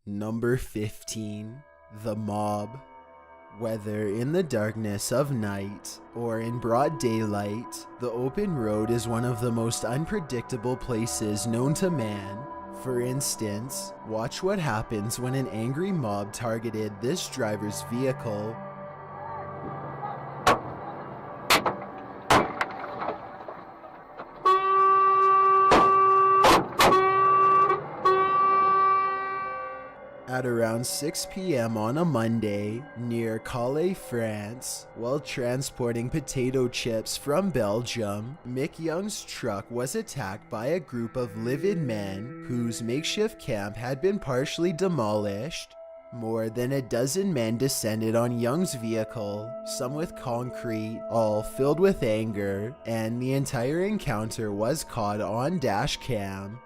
Number 15. The Mob. Whether in the darkness of night or in broad daylight, the open road is one of the most unpredictable places known to man. For instance, watch what happens when an angry mob targeted this driver's vehicle. At around 6 p.m. on a Monday, near Calais, France, while transporting potato chips from Belgium, Mick Young's truck was attacked by a group of livid men whose makeshift camp had been partially demolished. More than a dozen men descended on Young's vehicle, some with concrete, all filled with anger, and the entire encounter was caught on dash cam.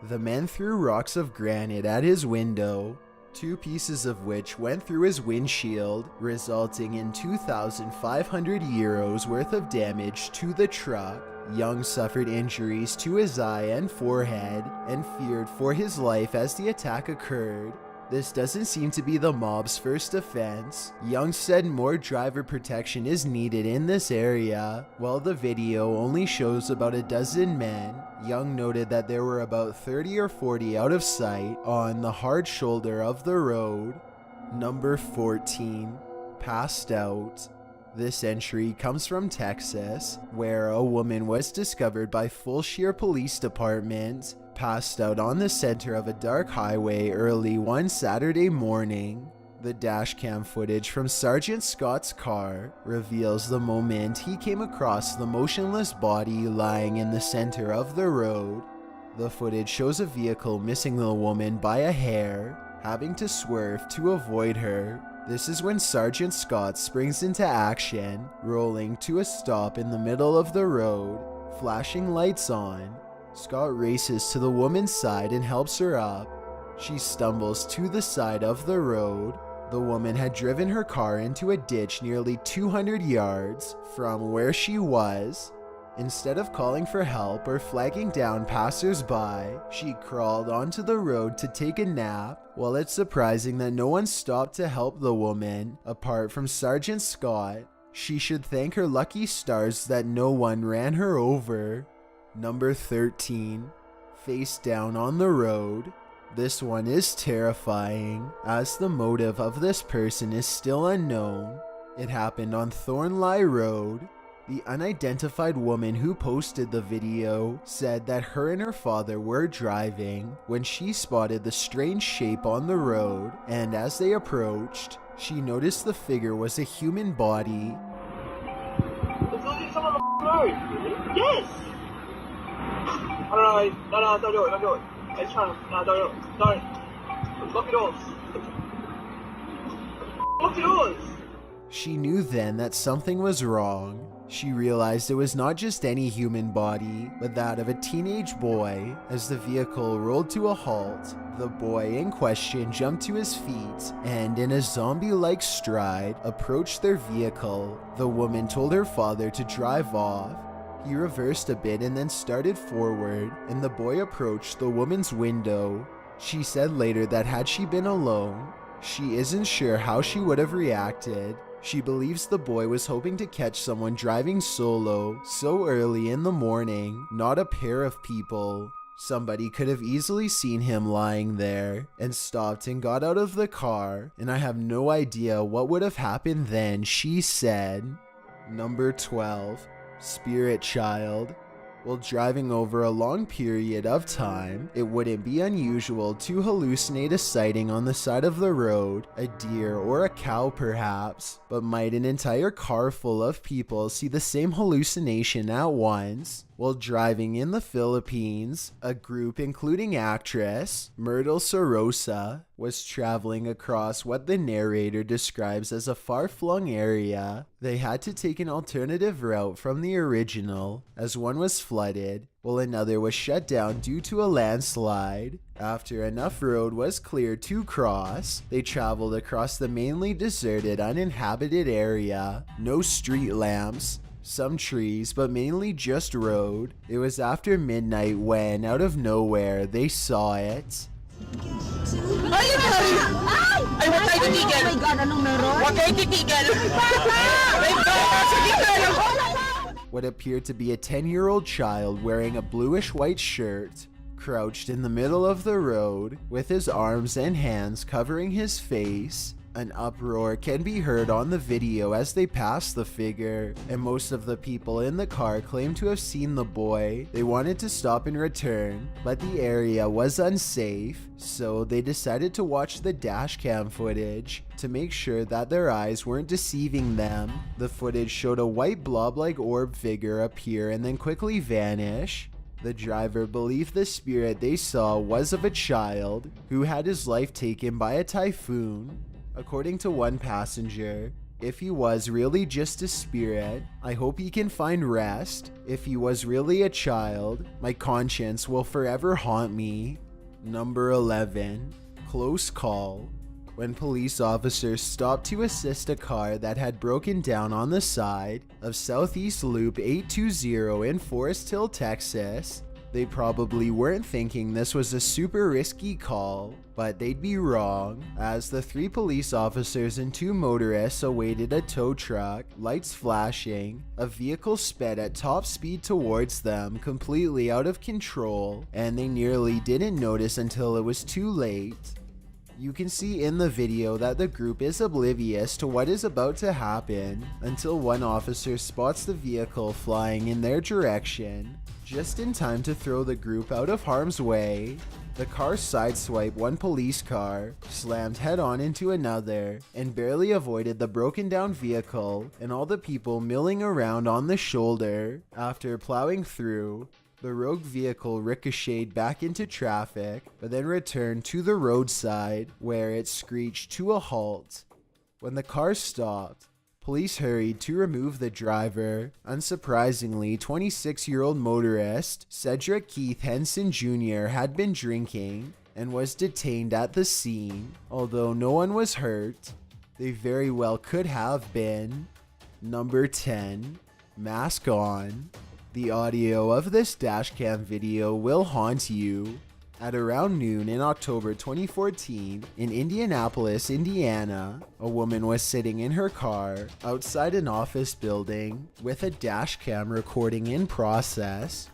The men threw rocks of granite at his window, 2 pieces of which went through his windshield, resulting in €2,500 worth of damage to the truck. Young suffered injuries to his eye and forehead and feared for his life as the attack occurred. This doesn't seem to be the mob's first offense. Young said more driver protection is needed in this area. While the video only shows about a dozen men, Young noted that there were about 30 or 40 out of sight on the hard shoulder of the road. Number 14. Passed out. This entry comes from Texas, where a woman was discovered by Fulshire Police Department passed out on the center of a dark highway early one Saturday morning. The dashcam footage from Sergeant Scott's car reveals the moment he came across the motionless body lying in the center of the road. The footage shows a vehicle missing the woman by a hair, having to swerve to avoid her. This is when Sergeant Scott springs into action, rolling to a stop in the middle of the road, flashing lights on. Scott races to the woman's side and helps her up. She stumbles to the side of the road. The woman had driven her car into a ditch nearly 200 yards from where she was. Instead of calling for help or flagging down passers-by, she crawled onto the road to take a nap. While it's surprising that no one stopped to help the woman, apart from Sergeant Scott, she should thank her lucky stars that no one ran her over. Number 13. Face down on the road. This one is terrifying, as the motive of this person is still unknown. It happened on Thornlie Road. The unidentified woman who posted the video said that her and her father were driving when she spotted the strange shape on the road, and as they approached, she noticed the figure was a human body. It's literally someone on the road. Yes! I don't know, no, don't do it, don't do it. It's trying to, no, don't. Lock your doors. Lock your doors! She knew then that something was wrong. She realized it was not just any human body, but that of a teenage boy. As the vehicle rolled to a halt, the boy in question jumped to his feet and, in a zombie-like stride, approached their vehicle. The woman told her father to drive off. He reversed a bit and then started forward, and the boy approached the woman's window. She said later that had she been alone, she isn't sure how she would have reacted. She believes the boy was hoping to catch someone driving solo so early in the morning, not a pair of people. Somebody could have easily seen him lying there and stopped and got out of the car, and I have no idea what would have happened then, she said. Number 12. Spirit Child. While driving over a long period of time, it wouldn't be unusual to hallucinate a sighting on the side of the road, a deer or a cow perhaps, but might an entire car full of people see the same hallucination at once? While driving in the Philippines, a group including actress Myrtle Sorosa was traveling across what the narrator describes as a far-flung area. They had to take an alternative route from the original, as one was flooded, while another was shut down due to a landslide. After enough road was cleared to cross, they traveled across the mainly deserted, uninhabited area. No street lamps, some trees, but mainly just road. It was after midnight when, out of nowhere, they saw it. Ay, huwag tayo titigil! Oh my God, anong meron? Huwag kayo titigil! What appeared to be a 10-year-old child wearing a bluish-white shirt crouched in the middle of the road with his arms and hands covering his face. An uproar can be heard on the video as they pass the figure, and most of the people in the car claim to have seen the boy. They wanted to stop and return, but the area was unsafe, so they decided to watch the dashcam footage to make sure that their eyes weren't deceiving them. The footage showed a white blob-like orb figure appear and then quickly vanish. The driver believed the spirit they saw was of a child who had his life taken by a typhoon. According to one passenger, if he was really just a spirit, I hope he can find rest. If he was really a child, my conscience will forever haunt me. Number 11. Close call. When police officers stopped to assist a car that had broken down on the side of Southeast Loop 820 in Forest Hill, Texas, they probably weren't thinking this was a super risky call, but they'd be wrong, as the 3 police officers and 2 motorists awaited a tow truck, lights flashing, a vehicle sped at top speed towards them, completely out of control, and they nearly didn't notice until it was too late. You can see in the video that the group is oblivious to what is about to happen until one officer spots the vehicle flying in their direction, just in time to throw the group out of harm's way. The car sideswiped one police car, slammed head-on into another, and barely avoided the broken down vehicle and all the people milling around on the shoulder. After plowing through, the rogue vehicle ricocheted back into traffic, but then returned to the roadside, where it screeched to a halt. When the car stopped, police hurried to remove the driver. Unsurprisingly, 26-year-old motorist Cedric Keith Henson Jr. had been drinking and was detained at the scene. Although no one was hurt, they very well could have been. Number 10. Mask on. The audio of this dashcam video will haunt you. At around noon in October 2014, in Indianapolis, Indiana, a woman was sitting in her car outside an office building with a dashcam recording in process.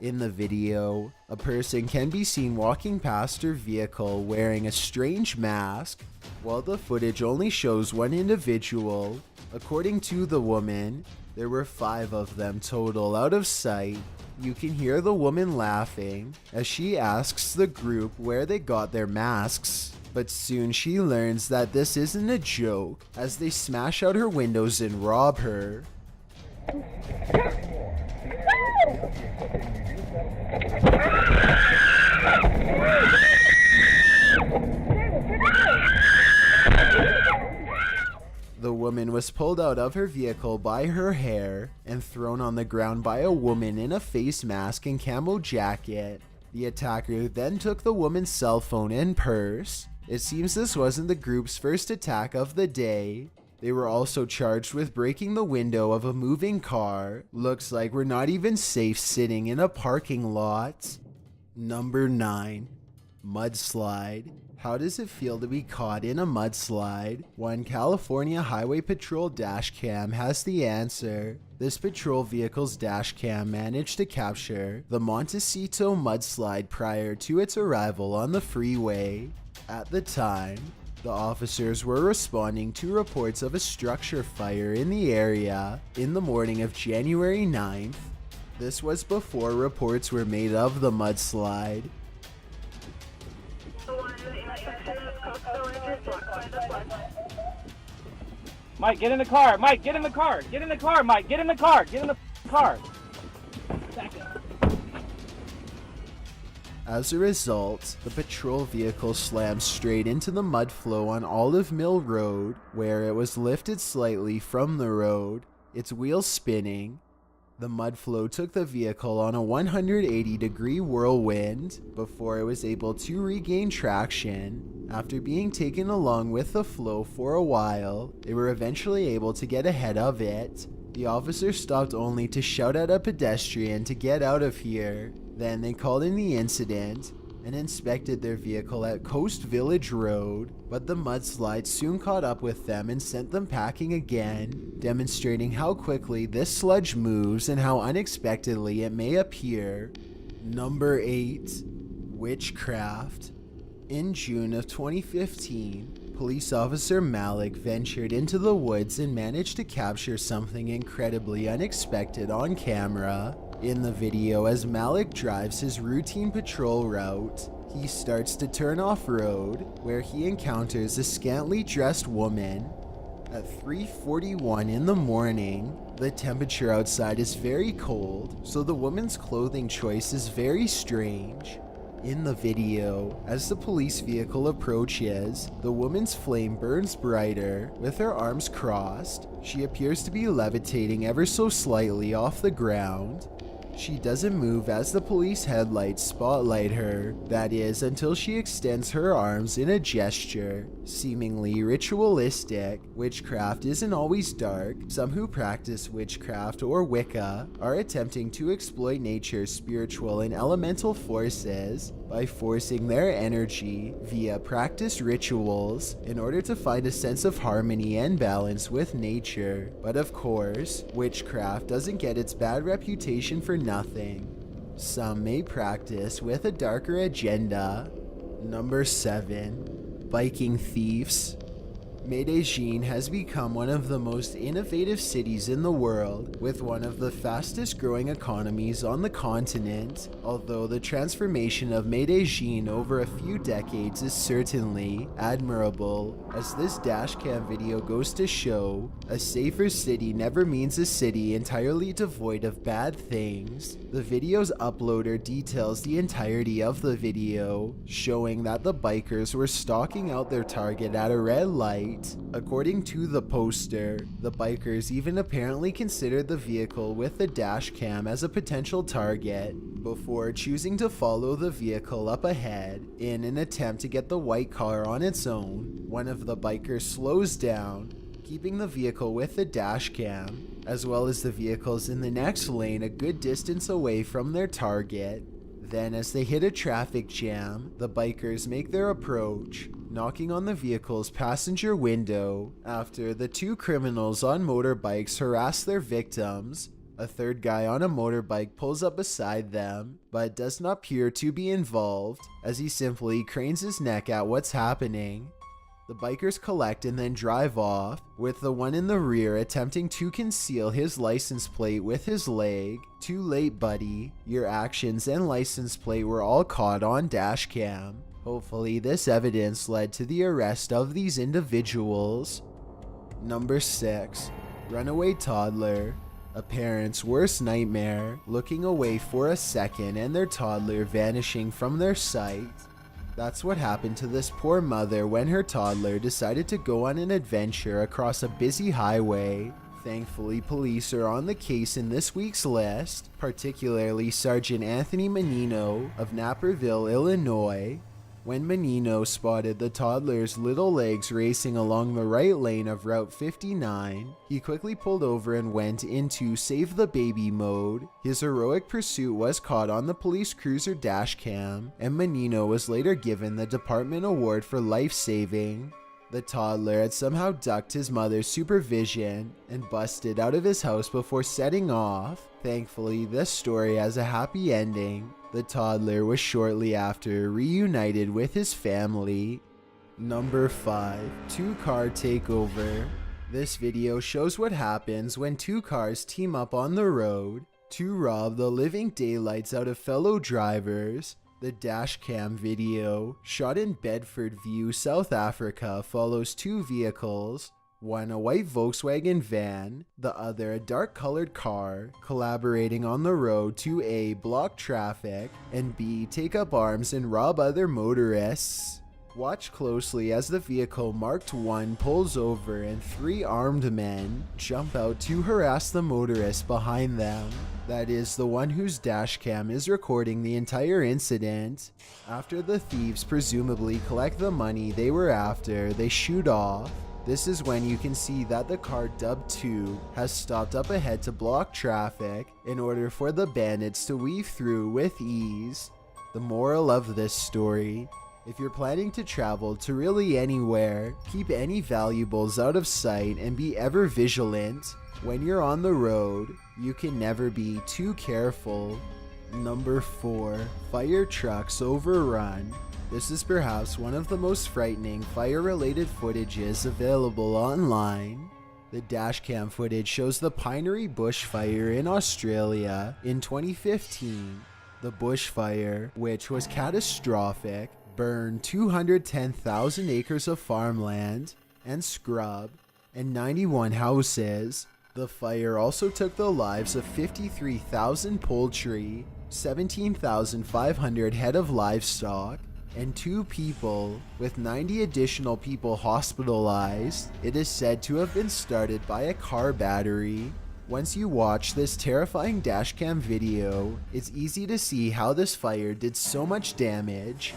In the video, a person can be seen walking past her vehicle wearing a strange mask, while the footage only shows one individual. According to the woman, there were 5 of them total out of sight. You can hear the woman laughing as she asks the group where they got their masks. But soon she learns that this isn't a joke, as they smash out her windows and rob her. The woman was pulled out of her vehicle by her hair and thrown on the ground by a woman in a face mask and camo jacket. The attacker then took the woman's cell phone and purse. It seems this wasn't the group's first attack of the day. They were also charged with breaking the window of a moving car. Looks like we're not even safe sitting in a parking lot. Number 9. Mudslide. How does it feel to be caught in a mudslide? One California Highway Patrol dashcam has the answer. This patrol vehicle's dashcam managed to capture the Montecito mudslide prior to its arrival on the freeway. At the time, the officers were responding to reports of a structure fire in the area in the morning of January 9th. This was before reports were made of the mudslide. Mike, get in the car. Mike, get in the car. Get in the car, Mike. Get in the car. Get in the car. As a result, the patrol vehicle slammed straight into the mud flow on Olive Mill Road, where it was lifted slightly from the road, its wheels spinning. The mud flow took the vehicle on a 180-degree whirlwind before it was able to regain traction. After being taken along with the flow for a while, they were eventually able to get ahead of it. The officer stopped only to shout at a pedestrian to get out of here. Then they called in the incident, and inspected their vehicle at Coast Village Road, but the mudslide soon caught up with them and sent them packing again, demonstrating how quickly this sludge moves and how unexpectedly it may appear. Number 8. Witchcraft. In June of 2015, police officer Malik ventured into the woods and managed to capture something incredibly unexpected on camera. In the video, as Malik drives his routine patrol route, he starts to turn off-road, where he encounters a scantily dressed woman. At 3:41 in the morning, the temperature outside is very cold, so the woman's clothing choice is very strange. In the video, as the police vehicle approaches, the woman's flame burns brighter. With her arms crossed, she appears to be levitating ever so slightly off the ground. She doesn't move as the police headlights spotlight her, that is, until she extends her arms in a gesture, seemingly ritualistic. Witchcraft isn't always dark. Some who practice witchcraft or Wicca are attempting to exploit nature's spiritual and elemental forces by forcing their energy via practiced rituals in order to find a sense of harmony and balance with nature. But of course, witchcraft doesn't get its bad reputation for nothing. Some may practice with a darker agenda. Number 7. Biking thieves. Medellin has become one of the most innovative cities in the world, with one of the fastest growing economies on the continent. Although the transformation of Medellin over a few decades is certainly admirable, as this dashcam video goes to show, a safer city never means a city entirely devoid of bad things. The video's uploader details the entirety of the video, showing that the bikers were stalking out their target at a red light. According to the poster, the bikers even apparently considered the vehicle with the dash cam as a potential target, before choosing to follow the vehicle up ahead in an attempt to get the white car on its own. One of the bikers slows down, keeping the vehicle with the dash cam, as well as the vehicles in the next lane a good distance away from their target. Then, as they hit a traffic jam, the bikers make their approach, knocking on the vehicle's passenger window. After the two criminals on motorbikes harass their victims, a third guy on a motorbike pulls up beside them, but does not appear to be involved, as he simply cranes his neck at what's happening. The bikers collect and then drive off, with the one in the rear attempting to conceal his license plate with his leg. Too late, buddy. Your actions and license plate were all caught on dashcam. Hopefully this evidence led to the arrest of these individuals. Number 6. Runaway toddler. A parent's worst nightmare, looking away for a second and their toddler vanishing from their sight. That's what happened to this poor mother when her toddler decided to go on an adventure across a busy highway. Thankfully, police are on the case in this week's list, particularly Sergeant Anthony Menino of Naperville, Illinois. When Menino spotted the toddler's little legs racing along the right lane of Route 59, he quickly pulled over and went into save the baby mode. His heroic pursuit was caught on the police cruiser dashcam, and Menino was later given the department award for life-saving. The toddler had somehow ducked his mother's supervision and busted out of his house before setting off. Thankfully, this story has a happy ending. The toddler was shortly after reunited with his family. Number 5. Two-car takeover. This video shows what happens when two cars team up on the road to rob the living daylights out of fellow drivers. The dashcam video, shot in Bedford View, South Africa, follows two vehicles, one a white Volkswagen van, the other a dark-colored car, collaborating on the road to A. block traffic, and B. take up arms and rob other motorists. Watch closely as the vehicle marked 1 pulls over and 3 armed men jump out to harass the motorist behind them. That is, the one whose dashcam is recording the entire incident. After the thieves presumably collect the money they were after, they shoot off. This is when you can see that the car dubbed 2 has stopped up ahead to block traffic in order for the bandits to weave through with ease. The moral of this story: if you're planning to travel to really anywhere, keep any valuables out of sight and be ever vigilant. When you're on the road, you can never be too careful. Number 4. Fire trucks overrun. This is perhaps one of the most frightening fire-related footages available online. The dashcam footage shows the Pinery bushfire in Australia in 2015. The bushfire, which was catastrophic, burned 210,000 acres of farmland and scrub and 91 houses. The fire also took the lives of 53,000 poultry, 17,500 head of livestock, and 2 people, with 90 additional people hospitalized. It is said to have been started by a car battery. Once you watch this terrifying dashcam video, it's easy to see how this fire did so much damage.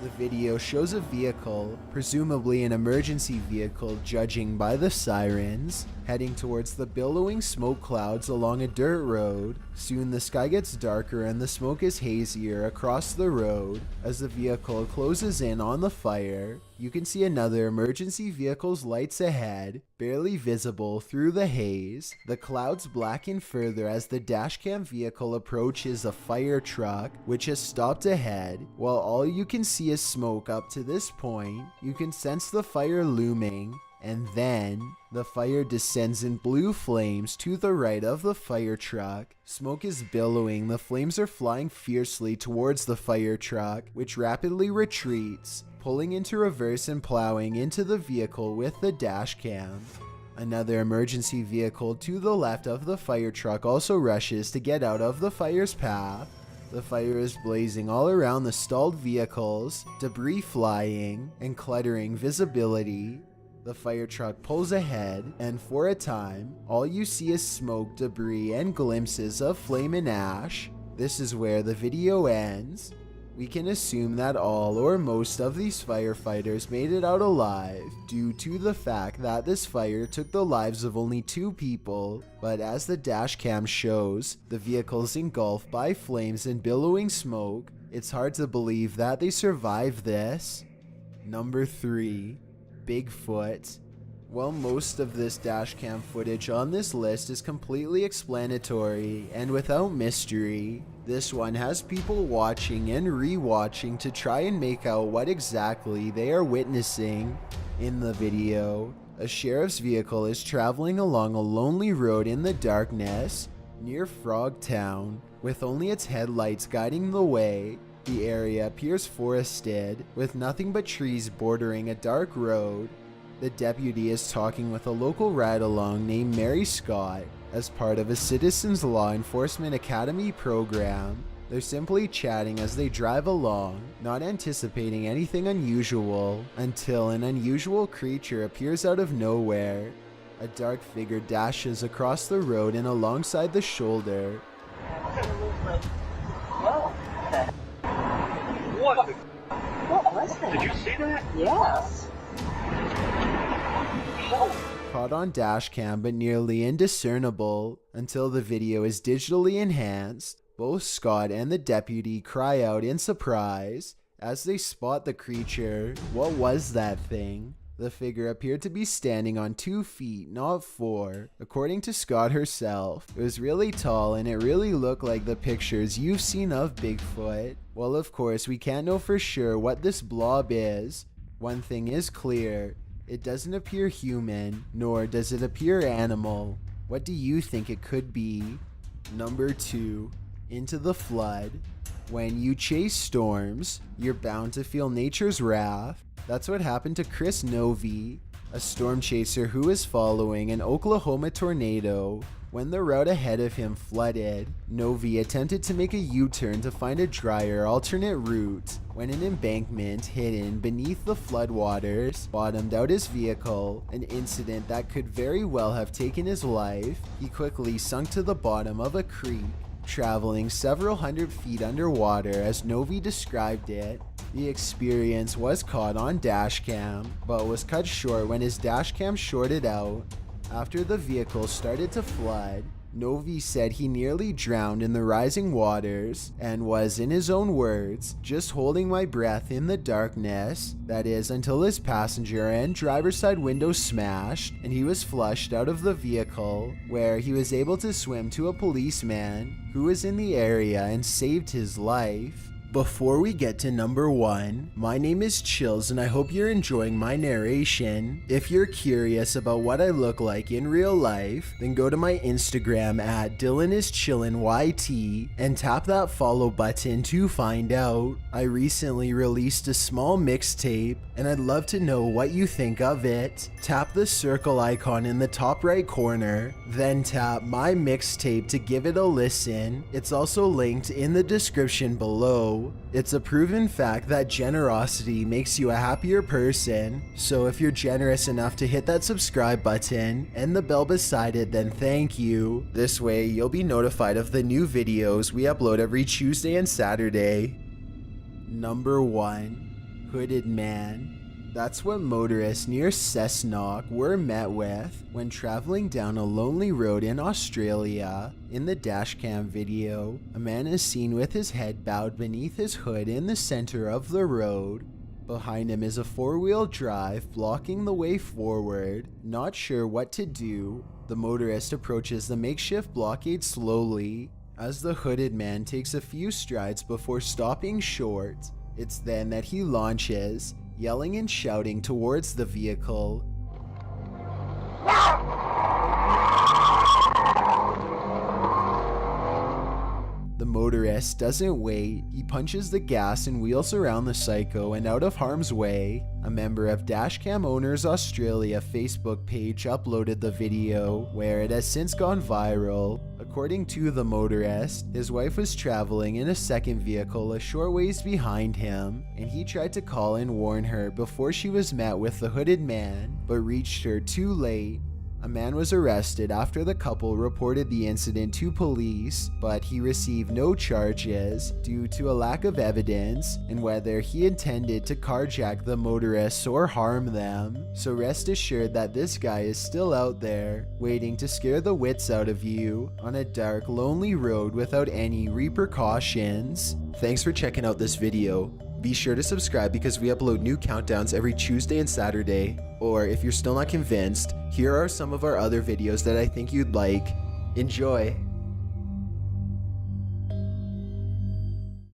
The video shows a vehicle, presumably an emergency vehicle judging by the sirens, heading towards the billowing smoke clouds along a dirt road. Soon the sky gets darker and the smoke is hazier across the road. As the vehicle closes in on the fire, you can see another emergency vehicle's lights ahead, barely visible through the haze. The clouds blacken further as the dashcam vehicle approaches a fire truck, which has stopped ahead. While all you can see is smoke up to this point, you can sense the fire looming. And then, the fire descends in blue flames to the right of the fire truck. Smoke is billowing, the flames are flying fiercely towards the fire truck, which rapidly retreats, pulling into reverse and plowing into the vehicle with the dashcam. Another emergency vehicle to the left of the fire truck also rushes to get out of the fire's path. The fire is blazing all around the stalled vehicles, debris flying and cluttering visibility. The fire truck pulls ahead, and for a time, all you see is smoke, debris, and glimpses of flame and ash. This is where the video ends. We can assume that all or most of these firefighters made it out alive due to the fact that this fire took the lives of only 2 people, but as the dashcam shows, the vehicles engulfed by flames and billowing smoke, it's hard to believe that they survived this. Number 3. Bigfoot. Well, most of this dashcam footage on this list is completely explanatory and without mystery. This one has people watching and re-watching to try and make out what exactly they are witnessing. In the video, a sheriff's vehicle is traveling along a lonely road in the darkness near Frogtown, with only its headlights guiding the way. The area appears forested, with nothing but trees bordering a dark road. The deputy is talking with a local ride-along named Mary Scott as part of a Citizens Law Enforcement Academy program. They're simply chatting as they drive along, not anticipating anything unusual, until an unusual creature appears out of nowhere. A dark figure dashes across the road and alongside the shoulder. What was that? Did you see that? Yes. Caught on dashcam but nearly indiscernible until the video is digitally enhanced. Both Scott and the deputy cry out in surprise as they spot the creature. What was that thing? The figure appeared to be standing on 2 feet, not 4. According to Scott herself, it was really tall and it really looked like the pictures you've seen of Bigfoot. Well, of course, we can't know for sure what this blob is. One thing is clear, it doesn't appear human, nor does it appear animal. What do you think it could be? Number 2. Into the flood. When you chase storms, you're bound to feel nature's wrath. That's what happened to Chris Novi, a storm chaser who was following an Oklahoma tornado. When the route ahead of him flooded, Novi attempted to make a U-turn to find a drier alternate route. When an embankment hidden beneath the floodwaters bottomed out his vehicle, an incident that could very well have taken his life, he quickly sunk to the bottom of a creek, traveling several hundred feet underwater as Novi described it. The experience was caught on dashcam, but was cut short when his dashcam shorted out. After the vehicle started to flood, Novi said he nearly drowned in the rising waters and was, in his own words, just holding my breath in the darkness. That is, until his passenger and driver's side window smashed and he was flushed out of the vehicle, where he was able to swim to a policeman who was in the area and saved his life. Before we get to number 1, my name is Chills and I hope you're enjoying my narration. If you're curious about what I look like in real life, then go to my Instagram at DylanIsChillinYT and tap that follow button to find out. I recently released a small mixtape and I'd love to know what you think of it. Tap the circle icon in the top right corner, then tap my mixtape to give it a listen. It's also linked in the description below. It's a proven fact that generosity makes you a happier person, so if you're generous enough to hit that subscribe button and the bell beside it, then thank you. This way you'll be notified of the new videos we upload every Tuesday and Saturday. Number 1. Hooded Man. That's what motorists near Trsesnakke were met with when traveling down a lonely road in Australia. In the dashcam video, a man is seen with his head bowed beneath his hood in the center of the road. Behind him is a four-wheel drive blocking the way forward. Not sure what to do, the motorist approaches the makeshift blockade slowly as the hooded man takes a few strides before stopping short. It's then that he launches, yelling and shouting towards the vehicle. The motorist doesn't wait, he punches the gas and wheels around the psycho and out of harm's way. A member of Dashcam Owners Australia Facebook page uploaded the video, where it has since gone viral. According to the motorist, his wife was traveling in a second vehicle a short ways behind him, and he tried to call and warn her before she was met with the hooded man, but reached her too late. A man was arrested after the couple reported the incident to police, but he received no charges due to a lack of evidence and whether he intended to carjack the motorists or harm them. So rest assured that this guy is still out there, waiting to scare the wits out of you on a dark, lonely road without any repercussions. Thanks for checking out this video. Be sure to subscribe because we upload new countdowns every Tuesday and Saturday. Or if you're still not convinced, here are some of our other videos that I think you'd like. Enjoy!